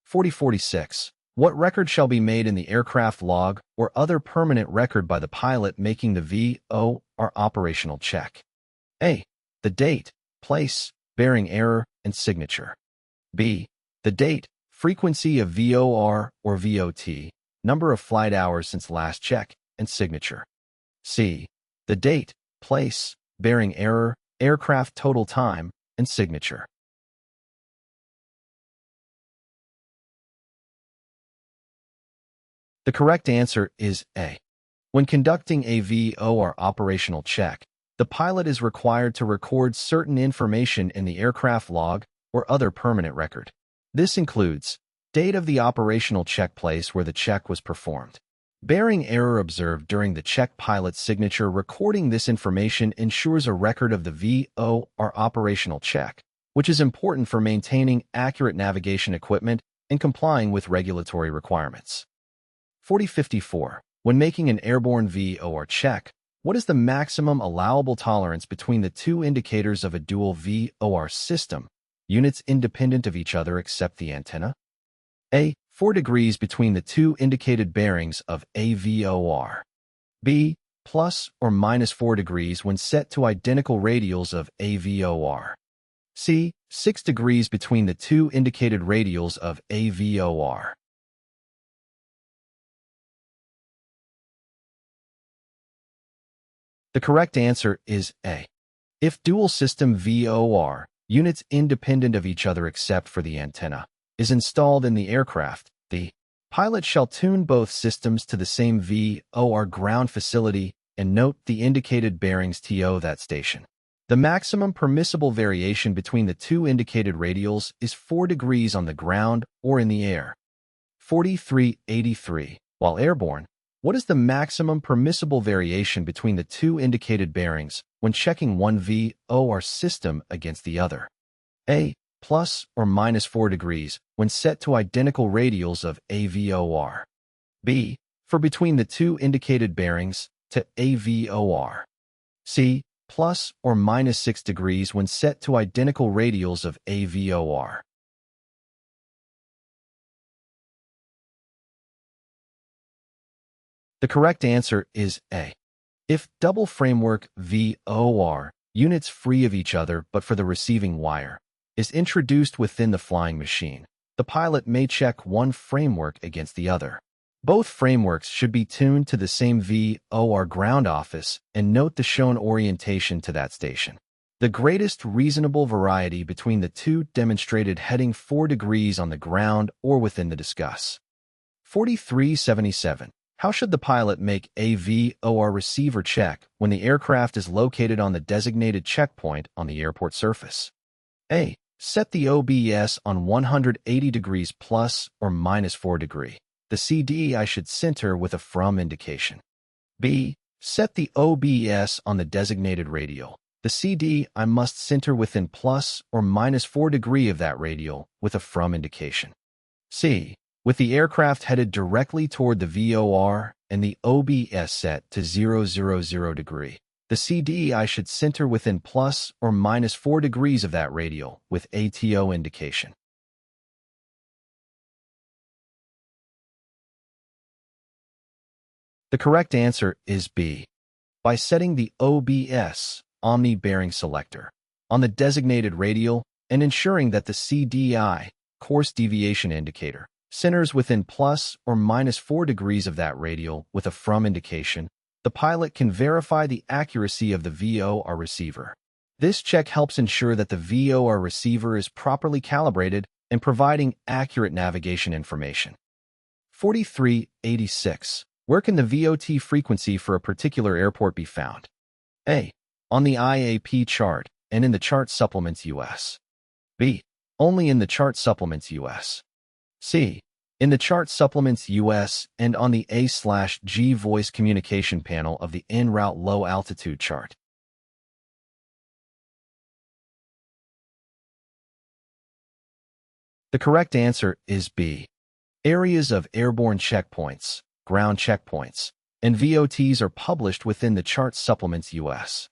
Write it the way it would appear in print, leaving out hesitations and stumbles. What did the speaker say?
4046. What record shall be made in the aircraft log or other permanent record by the pilot making the VOR operational check? A. The date, place, bearing error, and signature. B. The date, frequency of VOR or VOT, number of flight hours since last check, and signature. C. The date, place, bearing error, aircraft total time, and signature. The correct answer is A. When conducting a VOR operational check, the pilot is required to record certain information in the aircraft log or other permanent record. This includes date of the operational check place where the check was performed, bearing error observed during the check. Pilot's signature recording this information ensures a record of the VOR operational check, which is important for maintaining accurate navigation equipment and complying with regulatory requirements. 4054. When making an airborne VOR check, what is the maximum allowable tolerance between the two indicators of a dual VOR system, units independent of each other except the antenna? A. 4 degrees between the two indicated bearings of a VOR. B. Plus or minus 4 degrees when set to identical radials of a VOR. C. 6 degrees between the two indicated radials of a VOR. The correct answer is A. If dual system VOR, units independent of each other except for the antenna, is installed in the aircraft, the pilot shall tune both systems to the same VOR ground facility and note the indicated bearings to that station. The maximum permissible variation between the two indicated radials is 4 degrees on the ground or in the air. 4383. While airborne, what is the maximum permissible variation between the two indicated bearings when checking one VOR system against the other? A. Plus or minus 4 degrees when set to identical radials of a VOR. B. For between the two indicated bearings to a VOR. C. Plus or minus 6 degrees when set to identical radials of a VOR. The correct answer is A. If double framework VOR, units free of each other but for the receiving wire, is introduced within the flying machine, the pilot may check one framework against the other. Both frameworks should be tuned to the same VOR ground office and note the shown orientation to that station. The greatest reasonable variety between the two demonstrated heading 4 degrees on the ground or within the discuss. 4377. How should the pilot make a VOR receiver check when the aircraft is located on the designated checkpoint on the airport surface? A. Set the OBS on 180 degrees plus or minus 4 degree. The CDI should center with a from indication. B. Set the OBS on the designated radial. The CDI must center within plus or minus 4 degree of that radial with a from indication. C. With the aircraft headed directly toward the VOR and the OBS set to 000 degree, the CDI should center within plus or minus 4 degrees of that radial with ATO indication. The correct answer is B. By setting the OBS, Omni Bearing Selector, on the designated radial and ensuring that the CDI, Course Deviation Indicator, centers within plus or minus 4 degrees of that radial with a from indication, the pilot can verify the accuracy of the VOR receiver. This check helps ensure that the VOR receiver is properly calibrated and providing accurate navigation information. 4386. Where can the VOT frequency for a particular airport be found? A. On the IAP chart and in the Chart Supplements U.S. B. Only in the Chart Supplements U.S. C. In the Chart Supplements U.S. and on the A/G voice communication panel of the en route low altitude chart. The correct answer is B. Areas of airborne checkpoints, ground checkpoints, and VOTs are published within the Chart Supplements U.S.